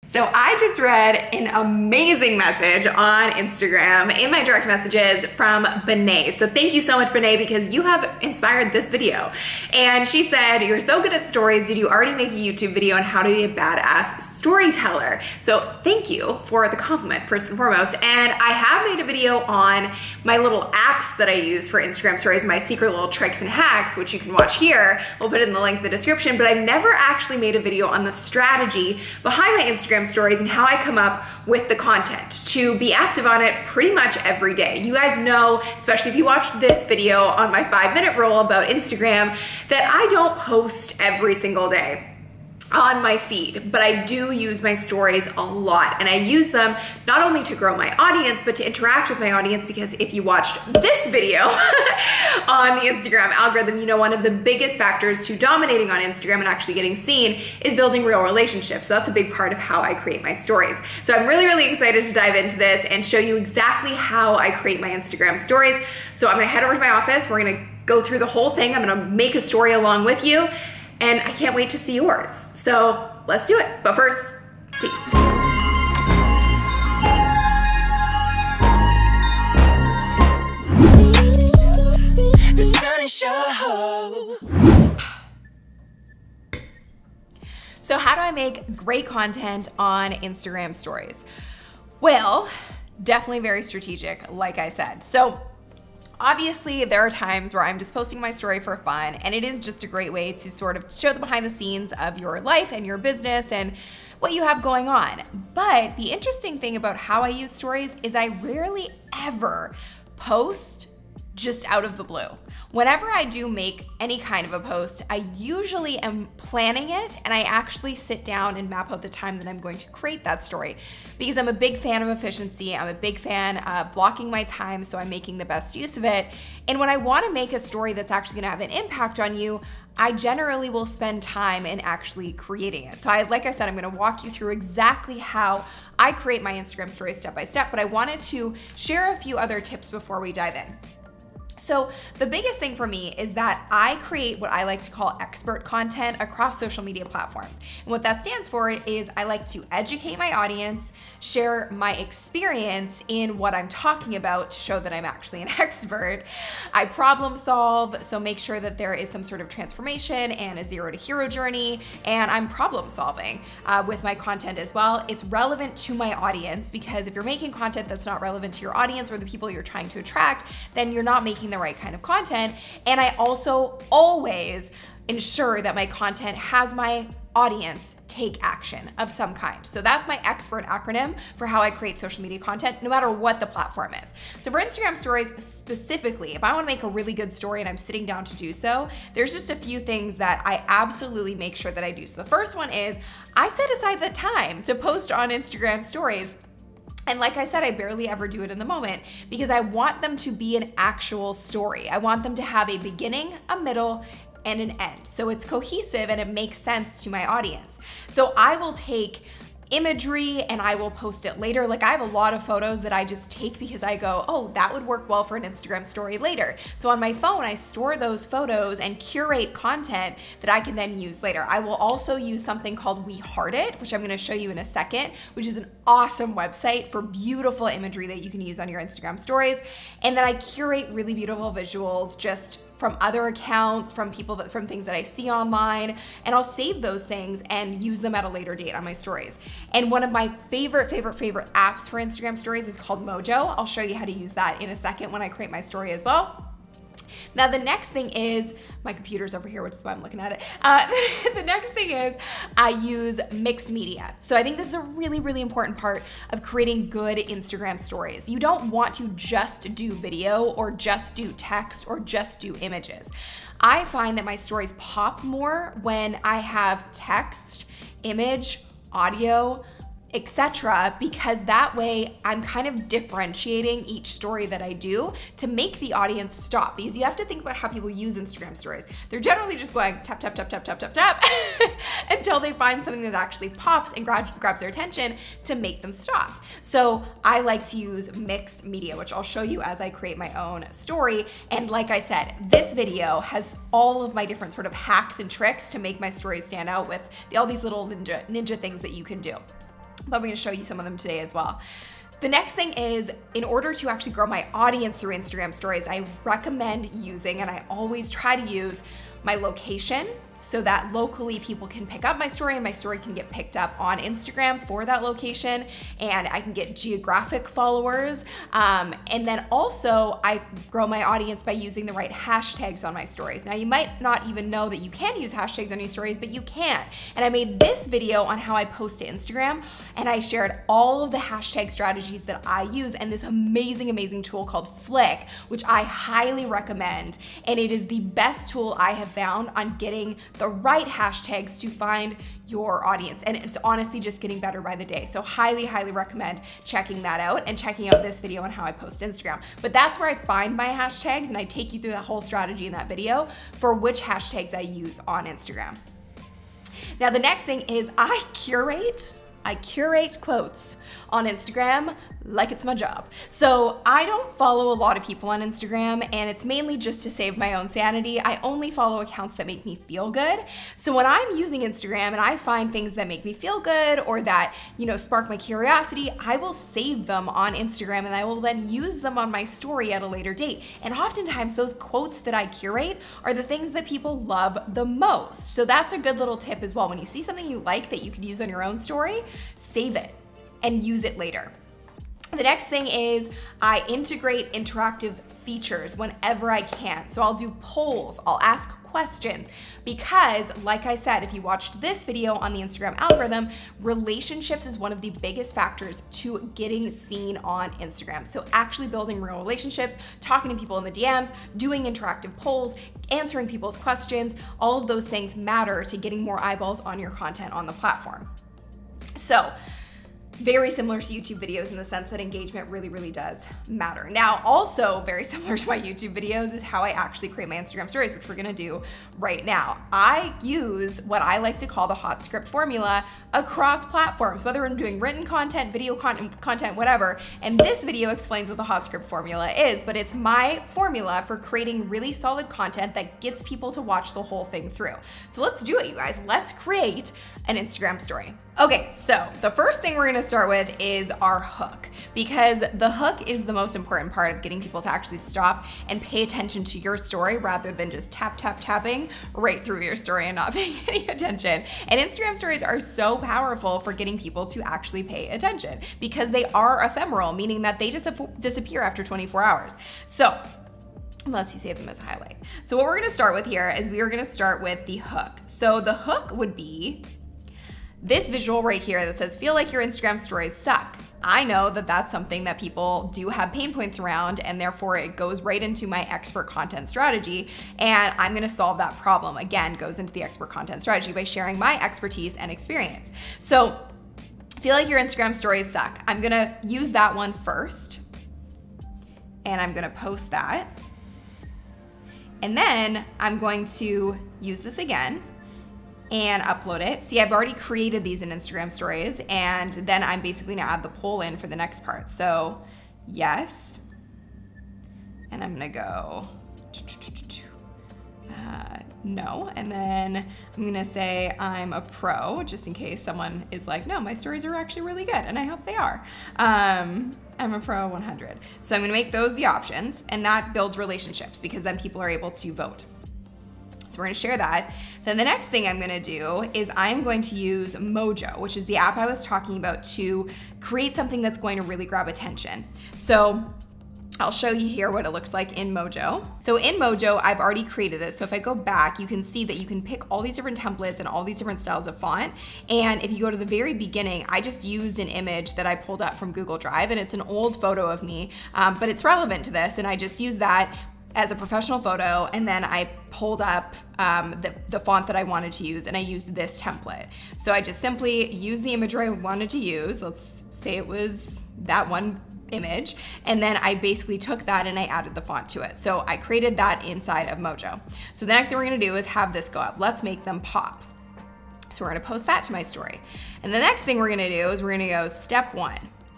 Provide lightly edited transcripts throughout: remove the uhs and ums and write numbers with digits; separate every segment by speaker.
Speaker 1: So I just read an amazing message on Instagram in my direct messages from Bené. So thank you so much, Bené, because you have inspired this video. And she said, you're so good at stories. Did you already make a YouTube video on how to be a badass storyteller? So thank you for the compliment, first and foremost. And I have made a video on my little apps that I use for Instagram stories, my secret little tricks and hacks, which you can watch here. We'll put it in the link in the description, but I've never actually made a video on the strategy behind my Instagram stories and how I come up with the content to be active on it pretty much every day. You guys know, especially if you watched this video on my 5-minute rule about Instagram, that I don't post every single day on my feed, but I do use my stories a lot, and I use them not only to grow my audience, but to interact with my audience, because if you watched this video on the Instagram algorithm, you know one of the biggest factors to dominating on Instagram and actually getting seen is building real relationships. So that's a big part of how I create my stories. So I'm really, really excited to dive into this and show you exactly how I create my Instagram stories. So I'm gonna head over to my office. We're gonna go through the whole thing. I'm gonna make a story along with you, and I can't wait to see yours. So let's do it. But first, tea. So how do I make great content on Instagram stories? Well, definitely very strategic, like I said. So obviously, there are times where I'm just posting my story for fun, and it is just a great way to sort of show the behind the scenes of your life and your business and what you have going on. But the interesting thing about how I use stories is I rarely ever post just out of the blue. Whenever I do make any kind of a post, I usually am planning it, and I actually sit down and map out the time that I'm going to create that story, because I'm a big fan of efficiency. I'm a big fan of blocking my time so I'm making the best use of it. And when I want to make a story that's actually gonna have an impact on you, I generally will spend time in actually creating it. So like I said, I'm gonna walk you through exactly how I create my Instagram stories step by step, but I wanted to share a few other tips before we dive in. So the biggest thing for me is that I create what I like to call expert content across social media platforms. And what that stands for is I like to educate my audience, share my experience in what I'm talking about to show that I'm actually an expert. I problem solve, so make sure that there is some sort of transformation and a 0 to hero journey, and I'm problem solving with my content as well. It's relevant to my audience, because if you're making content that's not relevant to your audience or the people you're trying to attract, then you're not making the right kind of content. And I also always ensure that my content has my audience take action of some kind. So that's my expert acronym for how I create social media content, no matter what the platform is. So for Instagram stories specifically, if I want to make a really good story and I'm sitting down to do so, there's just a few things that I absolutely make sure that I do. So the first one is I set aside the time to post on Instagram stories. And like I said, I barely ever do it in the moment, because I want them to be an actual story. I want them to have a beginning, a middle, and an end. So it's cohesive and it makes sense to my audience. So I will take imagery and I will post it later. Like I have a lot of photos that I just take because I go, oh, that would work well for an Instagram story later. So on my phone, I store those photos and curate content that I can then use later. I will also use something called We Heart It, which I'm gonna show you in a second, which is an awesome website for beautiful imagery that you can use on your Instagram stories. And then I curate really beautiful visuals just from other accounts, from things that I see online, and I'll save those things and use them at a later date on my stories. And one of my favorite apps for Instagram stories is called Mojo. I'll show you how to use that in a second when I create my story as well. Now the next thing is, my computer's over here, which is why I'm looking at it. The next thing is I use mixed media. So I think this is a really, really important part of creating good Instagram stories. You don't want to just do video or just do text or just do images. I find that my stories pop more when I have text, image, audio, etc., because that way I'm kind of differentiating each story that I do to make the audience stop, because you have to think about how people use Instagram stories. They're generally just going tap, tap, tap, tap, tap, tap, tap until they find something that actually pops and grabs their attention to make them stop. So I like to use mixed media, which I'll show you as I create my own story. And like I said, this video has all of my different sort of hacks and tricks to make my stories stand out with all these little ninja things that you can do. but I'm gonna show you some of them today as well. The next thing is, in order to actually grow my audience through Instagram stories, I recommend using, and I always try to use, my location, so that locally people can pick up my story and my story can get picked up on Instagram for that location, and I can get geographic followers. And then also I grow my audience by using the right hashtags on my stories. Now you might not even know that you can use hashtags on your stories, but you can. And I made this video on how I post to Instagram, and I shared all of the hashtag strategies that I use and this amazing, amazing tool called Flick, which I highly recommend. And it is the best tool I have found on getting the right hashtags to find your audience. And it's honestly just getting better by the day. So highly, highly recommend checking that out and checking out this video on how I post to Instagram. But that's where I find my hashtags, and I take you through that whole strategy in that video for which hashtags I use on Instagram. Now, the next thing is I curate quotes on Instagram like it's my job. So I don't follow a lot of people on Instagram, and it's mainly just to save my own sanity. I only follow accounts that make me feel good. So when I'm using Instagram and I find things that make me feel good or that, spark my curiosity, I will save them on Instagram and I will then use them on my story at a later date. And oftentimes those quotes that I curate are the things that people love the most. So that's a good little tip as well. When you see something you like that you could use on your own story, save it and use it later. The next thing is I integrate interactive features whenever I can. So I'll do polls, I'll ask questions, because like I said, if you watched this video on the Instagram algorithm, relationships is one of the biggest factors to getting seen on Instagram. So actually building real relationships, talking to people in the DMs, doing interactive polls, answering people's questions, all of those things matter to getting more eyeballs on your content on the platform. So very similar to YouTube videos in the sense that engagement really, really does matter. Now, also very similar to my YouTube videos is how I actually create my Instagram stories, which we're gonna do right now. I use what I like to call the hot script formula across platforms, whether I'm doing written content, video content, whatever. And this video explains what the hot script formula is, but it's my formula for creating really solid content that gets people to watch the whole thing through. So let's do it, you guys. Let's create an Instagram story. Okay, so the first thing we're gonna start with is our hook, because the hook is the most important part of getting people to actually stop and pay attention to your story rather than just tapping right through your story and not paying any attention. And Instagram stories are so powerful for getting people to actually pay attention because they are ephemeral, meaning that they just disappear after 24 hours. So, unless you save them as a highlight. So what we're gonna start with here is we are gonna start with the hook. So the hook would be this visual right here that says, feel like your Instagram stories suck. I know that that's something that people do have pain points around, and therefore it goes right into my expert content strategy, and I'm gonna solve that problem. Again, goes into the expert content strategy by sharing my expertise and experience. So, feel like your Instagram stories suck. I'm gonna use that one first, and I'm gonna post that. And then I'm going to use this again and upload it. See, I've already created these in Instagram stories, and then I'm basically gonna add the poll in for the next part. So yes, and I'm gonna go no, and then I'm gonna say I'm a pro, just in case someone is like, no, my stories are actually really good, and I hope they are. I'm a pro 100. So I'm gonna make those the options, and that builds relationships because then people are able to vote. We're gonna share that. Then the next thing I'm gonna do is I'm going to use Mojo, which is the app I was talking about, to create something that's going to really grab attention. So I'll show you here what it looks like in Mojo. So in Mojo, I've already created this. So if I go back, you can see that you can pick all these different templates and all these different styles of font. And if you go to the very beginning, I just used an image that I pulled up from Google Drive, and it's an old photo of me, but it's relevant to this. And I just used that as a professional photo, and then I pulled up the font that I wanted to use, and I used this template. So I just simply used the imagery I wanted to use. Let's say it was that one image, and then I basically took that and I added the font to it. So I created that inside of Mojo. So the next thing we're gonna do is have this go up. Let's make them pop. So we're gonna post that to my story. And the next thing we're gonna do is we're gonna go step 1,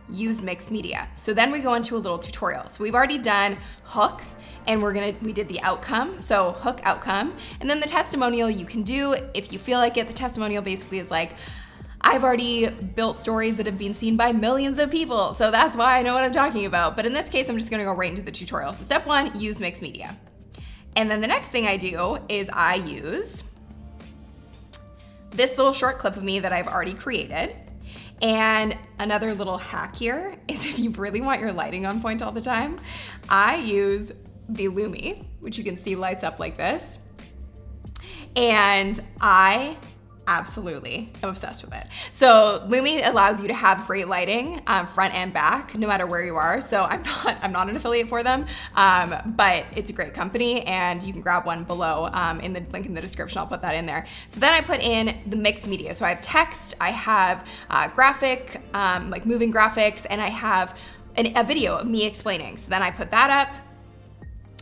Speaker 1: use mixed media. So then we go into a little tutorial. So we've already done hook, and we did the outcome, so hook outcome. And then the testimonial you can do if you feel like it. The testimonial basically is like, I've already built stories that have been seen by millions of people, so that's why I know what I'm talking about. But in this case, I'm just gonna go right into the tutorial. So step one, use mixed media. And then the next thing I do is I use this little short clip of me that I've already created. And another little hack here is if you really want your lighting on point all the time, I use the Lumi, which you can see lights up like this. And I absolutely am obsessed with it. So Lumi allows you to have great lighting, front and back, no matter where you are. So I'm not an affiliate for them, but it's a great company, and you can grab one below in the link in the description. I'll put that in there. So then I put in the mixed media. So I have text, I have graphic, like moving graphics, and I have a video of me explaining. So then I put that up.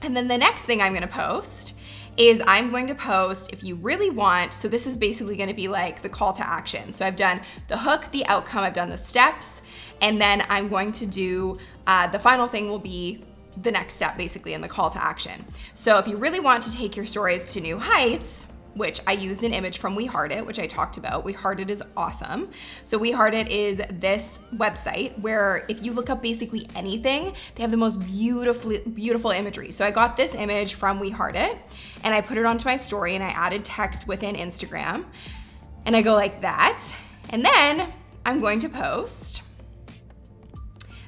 Speaker 1: And then the next thing I'm gonna post is I'm going to post, if you really want, so this is basically gonna be like the call to action. So I've done the hook, the outcome, I've done the steps, and then I'm going to do, the final thing will be the next step basically in the call to action. So if you really want to take your stories to new heights, which I used an image from We Heart It, which I talked about. We Heart It is awesome. So We Heart It is this website where if you look up basically anything, they have the most beautiful imagery. So I got this image from We Heart It, and I put it onto my story, and I added text within Instagram, and I go like that. And then I'm going to post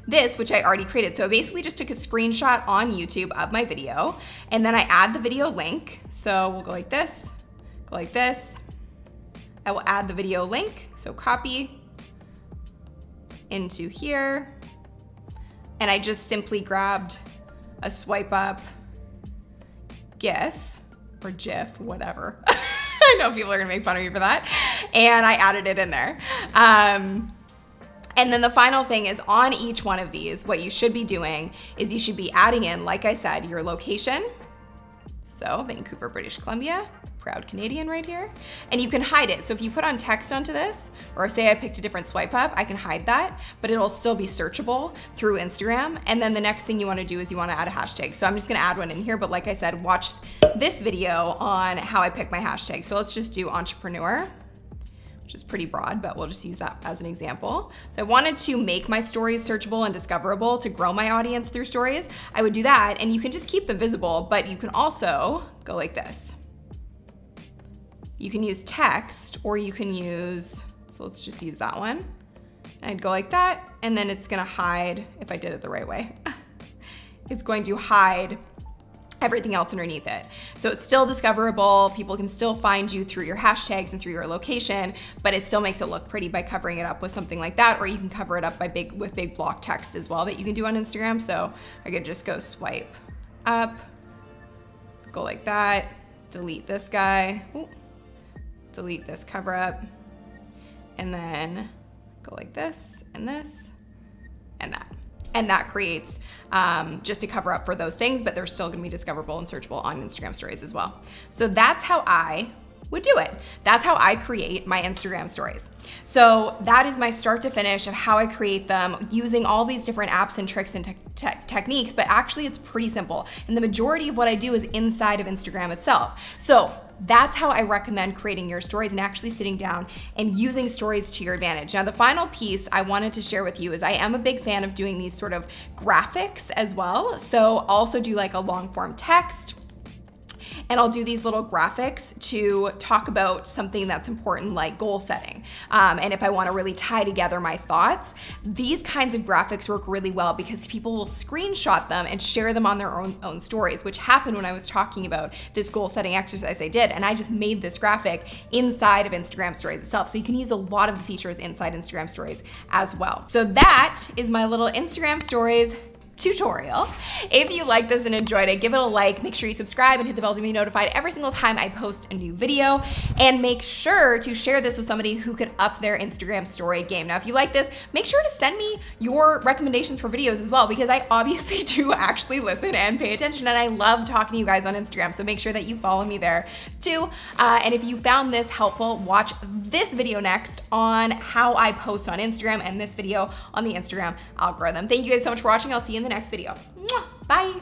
Speaker 1: this, which I already created. So I basically just took a screenshot on YouTube of my video, and then I add the video link. So we'll go like this. Go like this. I will add the video link, so copy into here. And I just simply grabbed a swipe up GIF or GIF, whatever. I know people are gonna make fun of me for that. And I added it in there. And then the final thing is on each one of these, what you should be doing is you should be adding in, like I said, your location. So Vancouver, British Columbia, proud Canadian right here. And you can hide it. So if you put on text onto this, or say I picked a different swipe up, I can hide that, but it'll still be searchable through Instagram. And then the next thing you wanna do is you wanna add a hashtag. So I'm just gonna add one in here, but like I said, watch this video on how I pick my hashtag. So let's just do entrepreneur, which is pretty broad, but we'll just use that as an example. So I wanted to make my stories searchable and discoverable to grow my audience through stories. I would do that, and you can just keep them visible, but you can also go like this. You can use text, or you can use, so let's just use that one. And I'd go like that, and then it's gonna hide, if I did it the right way, it's going to hide everything else underneath it. So it's still discoverable, people can still find you through your hashtags and through your location, but it still makes it look pretty by covering it up with something like that, or you can cover it up by with big block text as well that you can do on Instagram. So I could just go swipe up, go like that, delete this guy, ooh, delete this cover up, and then go like this, and that. And that creates just a cover up for those things, but they're still gonna be discoverable and searchable on Instagram stories as well. So that's how I would do it. That's how I create my Instagram stories. So that is my start to finish of how I create them using all these different apps and tricks and techniques, but actually it's pretty simple. And the majority of what I do is inside of Instagram itself. So that's how I recommend creating your stories and actually sitting down and using stories to your advantage. Now, the final piece I wanted to share with you is I am a big fan of doing these sort of graphics as well. So also do like a long form text, and I'll do these little graphics to talk about something that's important like goal setting. And if I wanna really tie together my thoughts, these kinds of graphics work really well because people will screenshot them and share them on their own stories, which happened when I was talking about this goal setting exercise I did. And I just made this graphic inside of Instagram stories itself. So you can use a lot of the features inside Instagram stories as well. So that is my little Instagram stories tutorial. If you like this and enjoyed it, give it a like, make sure you subscribe and hit the bell to be notified every single time I post a new video, and make sure to share this with somebody who could up their Instagram story game. Now, if you like this, make sure to send me your recommendations for videos as well, because I obviously do actually listen and pay attention, and I love talking to you guys on Instagram, so make sure that you follow me there too. And if you found this helpful, watch this video next on how I post on Instagram, and this video on the Instagram algorithm. Thank you guys so much for watching. I'll see you in the next video. Bye.